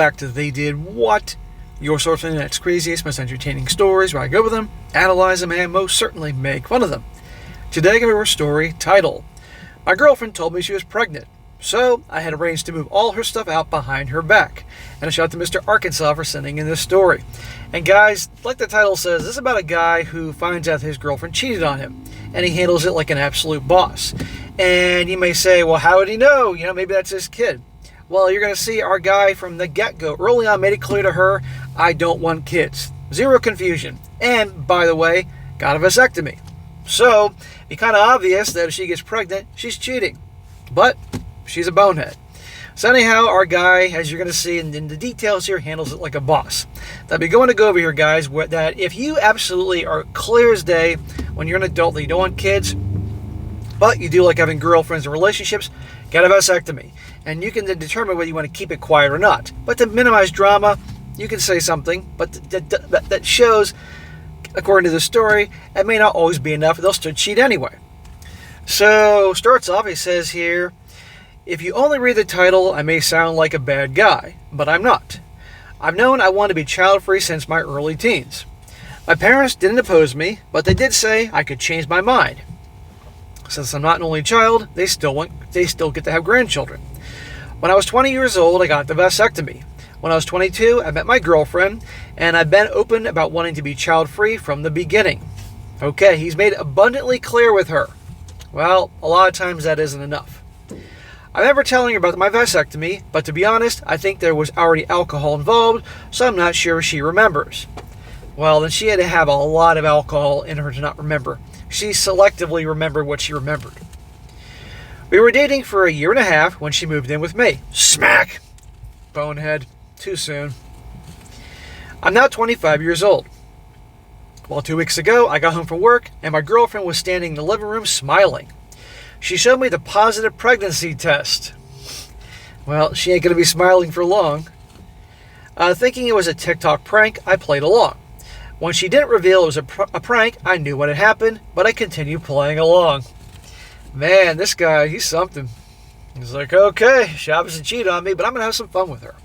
back to They Did What, your source for the internet's craziest, most entertaining stories, where I go over them, analyze them, and most certainly make fun of them. Today I give you a story titled, My Girlfriend Told Me She Was Pregnant, so I had arranged to move all her stuff out behind her back. And a shout out to Mr. Arkansas for sending in this story. And guys, like the title says, this is about a guy who finds out his girlfriend cheated on him, and he handles it like an absolute boss. And you may say, well, how would he know? Maybe that's his kid. Well, you're going to see our guy from the get-go early on made it clear to her, I don't want kids. Zero confusion. And, by the way, got a vasectomy. So, it'd be kind of obvious that if she gets pregnant, she's cheating. But she's a bonehead. So anyhow, our guy, as you're going to see in the details here, handles it like a boss. Now, we're going to go over here, guys, that if you absolutely are clear as day when you're an adult that you don't want kids, but you do like having girlfriends and relationships, get a vasectomy. And you can then determine whether you want to keep it quiet or not. But to minimize drama, you can say something, but that shows, according to the story, it may not always be enough. They'll still cheat anyway. So, starts off, he says here, if you only read the title, I may sound like a bad guy, but I'm not. I've known I want to be child-free since my early teens. My parents didn't oppose me, but they did say I could change my mind. Since I'm not an only child, they still get to have grandchildren. When I was 20 years old, I got the vasectomy. When I was 22, I met my girlfriend, and I've been open about wanting to be child-free from the beginning. Okay, he's made it abundantly clear with her. Well, a lot of times that isn't enough. I remember telling her about my vasectomy, but to be honest, I think there was already alcohol involved, so I'm not sure she remembers. Well, then she had to have a lot of alcohol in her to not remember. She selectively remembered what she remembered. We were dating for a year and a half when she moved in with me. Smack! Bonehead. Too soon. I'm now 25 years old. Well, 2 weeks ago, I got home from work, and my girlfriend was standing in the living room smiling. She showed me the positive pregnancy test. Well, she ain't going to be smiling for long. Thinking it was a TikTok prank, I played along. When she didn't reveal it was a prank, I knew what had happened, but I continued playing along. Man, this guy, he's something. He's like, okay, she obviously cheated on me, but I'm going to have some fun with her.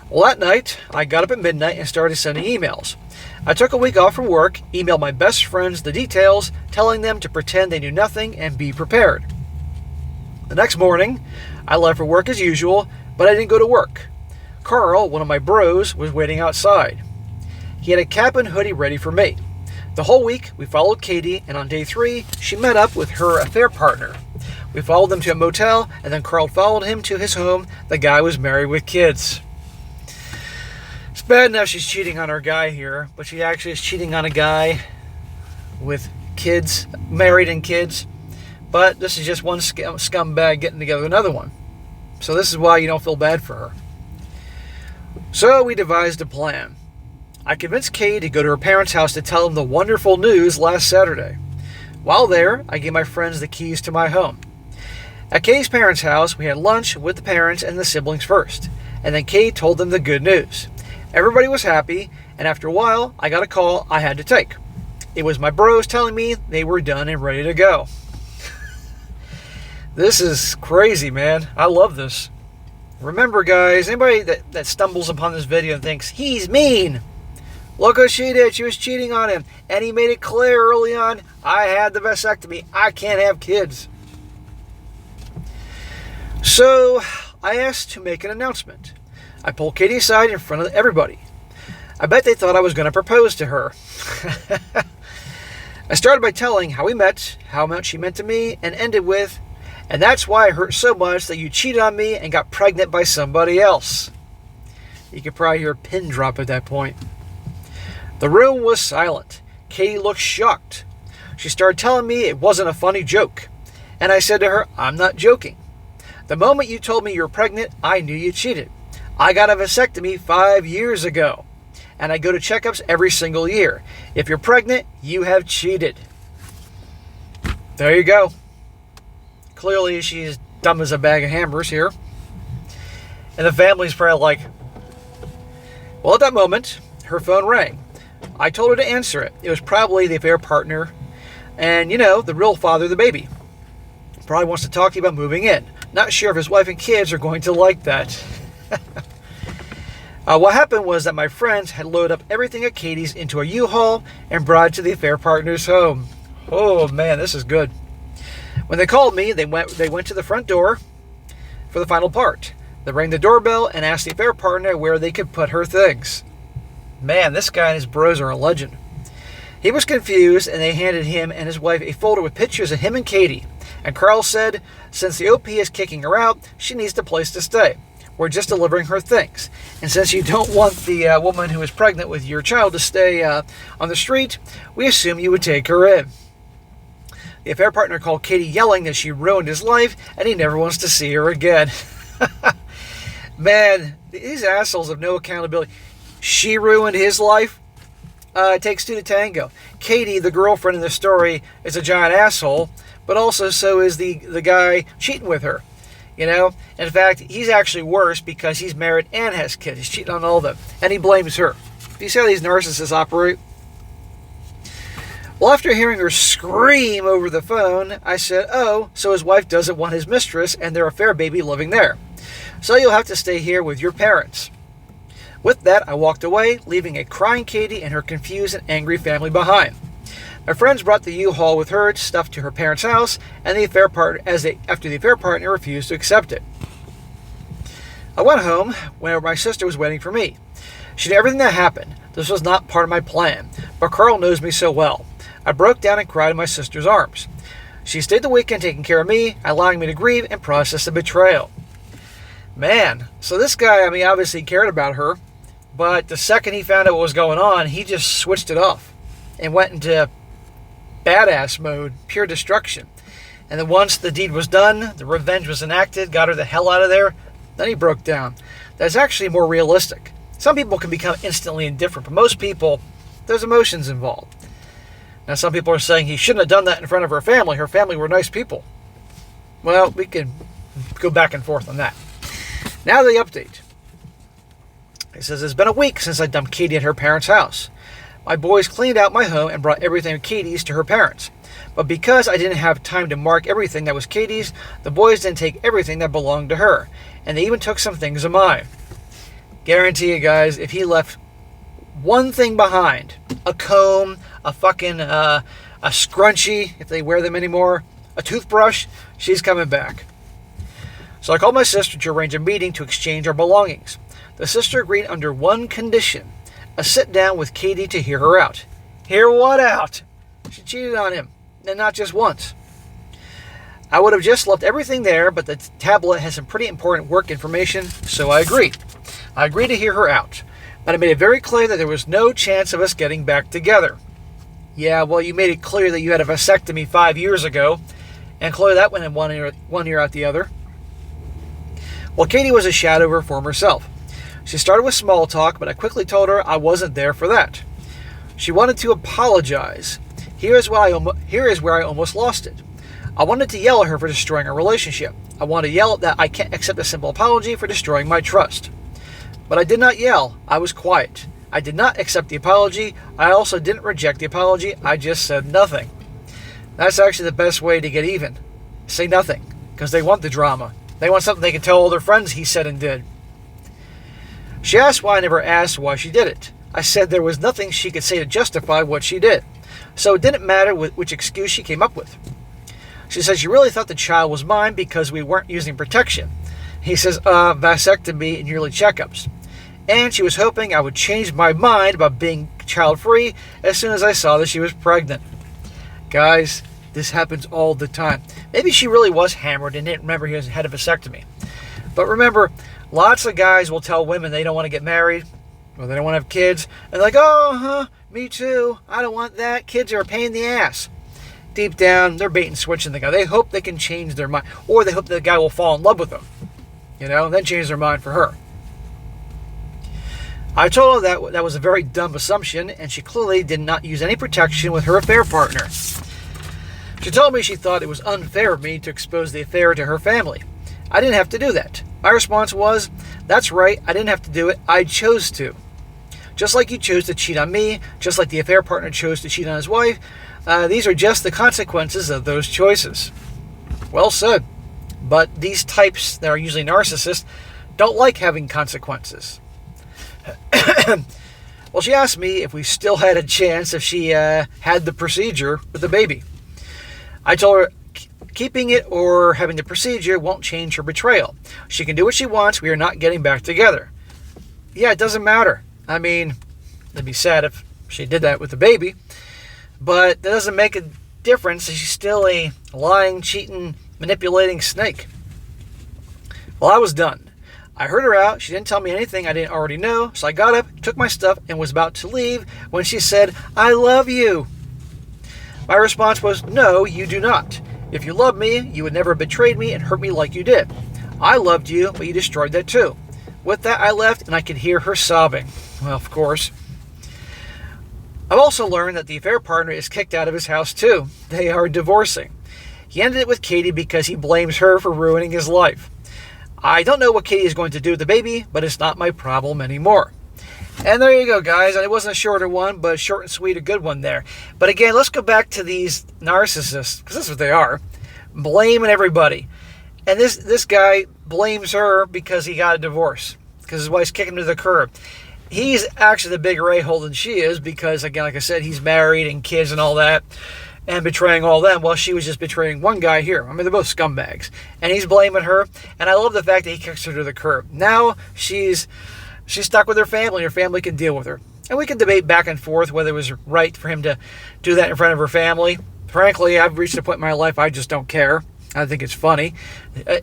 Well, that night, I got up at midnight and started sending emails. I took a week off from work, emailed my best friends the details, telling them to pretend they knew nothing and be prepared. The next morning, I left for work as usual, but I didn't go to work. Carl, one of my bros, was waiting outside. He had a cap and hoodie ready for me. The whole week, we followed Katie, and on day 3, she met up with her affair partner. We followed them to a motel, and then Carl followed him to his home. The guy was married with kids. It's bad enough she's cheating on her guy here, but she actually is cheating on a guy with kids, married and kids. But this is just one scumbag getting together with another one. So this is why you don't feel bad for her. So we devised a plan. I convinced Kay to go to her parents' house to tell them the wonderful news last Saturday. While there, I gave my friends the keys to my home. At Kay's parents' house, we had lunch with the parents and the siblings first, and then Kay told them the good news. Everybody was happy, and after a while, I got a call I had to take. It was my bros telling me they were done and ready to go. This is crazy, man. I love this. Remember, guys, anybody that stumbles upon this video and thinks, he's mean, look what she did. She was cheating on him. And he made it clear early on, I had the vasectomy. I can't have kids. So I asked to make an announcement. I pulled Katie aside in front of everybody. I bet they thought I was going to propose to her. I started by telling how we met, how much she meant to me, and ended with, and that's why it hurt so much that you cheated on me and got pregnant by somebody else. You could probably hear a pin drop at that point. The room was silent. Katie looked shocked. She started telling me it wasn't a funny joke. And I said to her, I'm not joking. The moment you told me you were pregnant, I knew you cheated. I got a vasectomy 5 years ago. And I go to checkups every single year. If you're pregnant, you have cheated. There you go. Clearly, she's dumb as a bag of hammers here. And the family's probably like, well, at that moment, her phone rang. I told her to answer it. It was probably the affair partner and, the real father of the baby. Probably wants to talk to you about moving in. Not sure if his wife and kids are going to like that. What happened was that my friends had loaded up everything at Katie's into a U-Haul and brought it to the affair partner's home. Oh man, this is good. When they called me, they went to the front door for the final part. They rang the doorbell and asked the affair partner where they could put her things. Man, this guy and his bros are a legend. He was confused, and they handed him and his wife a folder with pictures of him and Katie. And Carl said, since the OP is kicking her out, she needs a place to stay. We're just delivering her things. And since you don't want the woman who is pregnant with your child to stay on the street, we assume you would take her in. The affair partner called Katie, yelling that she ruined his life and he never wants to see her again. Man, these assholes have no accountability. She ruined his life. It takes two to tango. Katie, the girlfriend in the story, is a giant asshole, but also so is the guy cheating with her. You know? In fact, he's actually worse because he's married and has kids. He's cheating on all of them. And he blames her. Do you see how these narcissists operate? Well, after hearing her scream over the phone, I said, oh, so his wife doesn't want his mistress and their affair baby living there. So you'll have to stay here with your parents. With that, I walked away, leaving a crying Katie and her confused and angry family behind. My friends brought the U-Haul with her stuff to her parents' house, and after the affair partner refused to accept it. I went home where my sister was waiting for me. She knew everything that happened. This was not part of my plan, but Carl knows me so well. I broke down and cried in my sister's arms. She stayed the weekend taking care of me, allowing me to grieve and process the betrayal. Man, so this guy, obviously cared about her, but the second he found out what was going on, he just switched it off and went into badass mode, pure destruction. And then once the deed was done, the revenge was enacted, got her the hell out of there, then he broke down. That's actually more realistic. Some people can become instantly indifferent, but most people, there's emotions involved. Now some people are saying he shouldn't have done that in front of her family. Her family were nice people. Well, we can go back and forth on that. Now the update. It says, it's been a week since I dumped Katie at her parents' house. My boys cleaned out my home and brought everything of Katie's to her parents. But because I didn't have time to mark everything that was Katie's, the boys didn't take everything that belonged to her. And they even took some things of mine. Guarantee you guys, if he left one thing behind, a comb, a fucking a scrunchie, if they wear them anymore, a toothbrush, she's coming back. So I called my sister to arrange a meeting to exchange our belongings. The sister agreed under one condition, a sit-down with Katie to hear her out. Hear what out? She cheated on him, and not just once. I would have just left everything there, but the tablet has some pretty important work information, so I agreed. I agreed to hear her out, but I made it very clear that there was no chance of us getting back together. Yeah, well, you made it clear that you had a vasectomy 5 years ago, and clearly that went in one ear out the other. Well, Katie was a shadow of her former self. She started with small talk, but I quickly told her I wasn't there for that. She wanted to apologize. Here is where I almost lost it. I wanted to yell at her for destroying our relationship. I wanted to yell that I can't accept a simple apology for destroying my trust. But I did not yell. I was quiet. I did not accept the apology. I also didn't reject the apology. I just said nothing. That's actually the best way to get even. Say nothing, because they want the drama. They want something they can tell all their friends he said and did. She asked why I never asked why she did it. I said there was nothing she could say to justify what she did. So it didn't matter which excuse she came up with. She said she really thought the child was mine because we weren't using protection. He says, vasectomy and yearly checkups. And she was hoping I would change my mind about being child-free as soon as I saw that she was pregnant. Guys, this happens all the time. Maybe she really was hammered and didn't remember he had a vasectomy. But remember, lots of guys will tell women they don't want to get married or they don't want to have kids. And they're like, me too. I don't want that. Kids are a pain in the ass. Deep down, they're bait and switching the guy. They hope they can change their mind. Or they hope the guy will fall in love with them. And then change their mind for her. I told her that was a very dumb assumption, and she clearly did not use any protection with her affair partner. She told me she thought it was unfair of me to expose the affair to her family. I didn't have to do that. My response was, that's right, I didn't have to do it, I chose to. Just like you chose to cheat on me, just like the affair partner chose to cheat on his wife, these are just the consequences of those choices. Well said. But these types that are usually narcissists don't like having consequences. Well, she asked me if we still had a chance if she had the procedure with the baby. I told her keeping it or having the procedure won't change her betrayal. She can do what she wants. We are not getting back together. Yeah, it doesn't matter. I mean, it'd be sad if she did that with the baby, but that doesn't make a difference. She's still a lying, cheating, manipulating snake. Well, I was done. I heard her out. She didn't tell me anything I didn't already know, so I got up, took my stuff, and was about to leave when she said, "I love you." My response was, "No, you do not. If you loved me, you would never have betrayed me and hurt me like you did. I loved you, but you destroyed that too." With that, I left, and I could hear her sobbing. Well, of course. I've also learned that the affair partner is kicked out of his house too. They are divorcing. He ended it with Katie because he blames her for ruining his life. I don't know what Katie is going to do with the baby, but it's not my problem anymore. And there you go, guys. And it wasn't a shorter one, but short and sweet, a good one there. But again, let's go back to these narcissists, because that's what they are, blaming everybody. And this guy blames her because he got a divorce, because his wife's kicking him to the curb. He's actually the bigger a-hole than she is, because, again, like I said, he's married and kids and all that, and betraying all them. Well, she was just betraying one guy here. I mean, they're both scumbags. And he's blaming her. And I love the fact that he kicks her to the curb. Now she's stuck with her family. Her family can deal with her. And we can debate back and forth whether it was right for him to do that in front of her family. Frankly, I've reached a point in my life I just don't care. I think it's funny.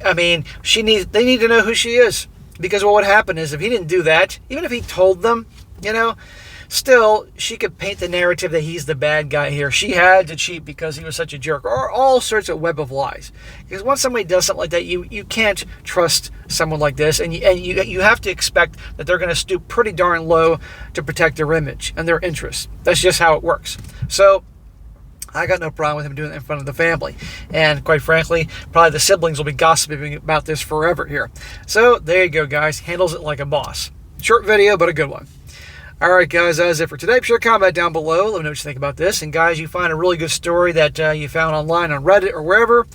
I mean, they need to know who she is. Because what would happen is if he didn't do that, even if he told them, still, she could paint the narrative that he's the bad guy here. She had to cheat because he was such a jerk, or all sorts of web of lies. Because once somebody does something like that, you can't trust someone like this, and you have to expect that they're going to stoop pretty darn low to protect their image and their interests. That's just how it works. So I got no problem with him doing it in front of the family. And quite frankly, probably the siblings will be gossiping about this forever here. So there you go, guys. Handles it like a boss. Short video, but a good one. All right, guys, that is it for today. Be sure to comment down below. Let me know what you think about this. And, guys, you find a really good story that you found online on Reddit or wherever,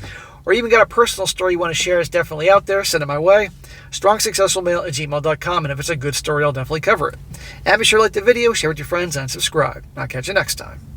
or even got a personal story you want to share, it's definitely out there. Send it my way. strongsuccessfulmale@gmail.com. And if it's a good story, I'll definitely cover it. And be sure to like the video, share with your friends, and subscribe. I'll catch you next time.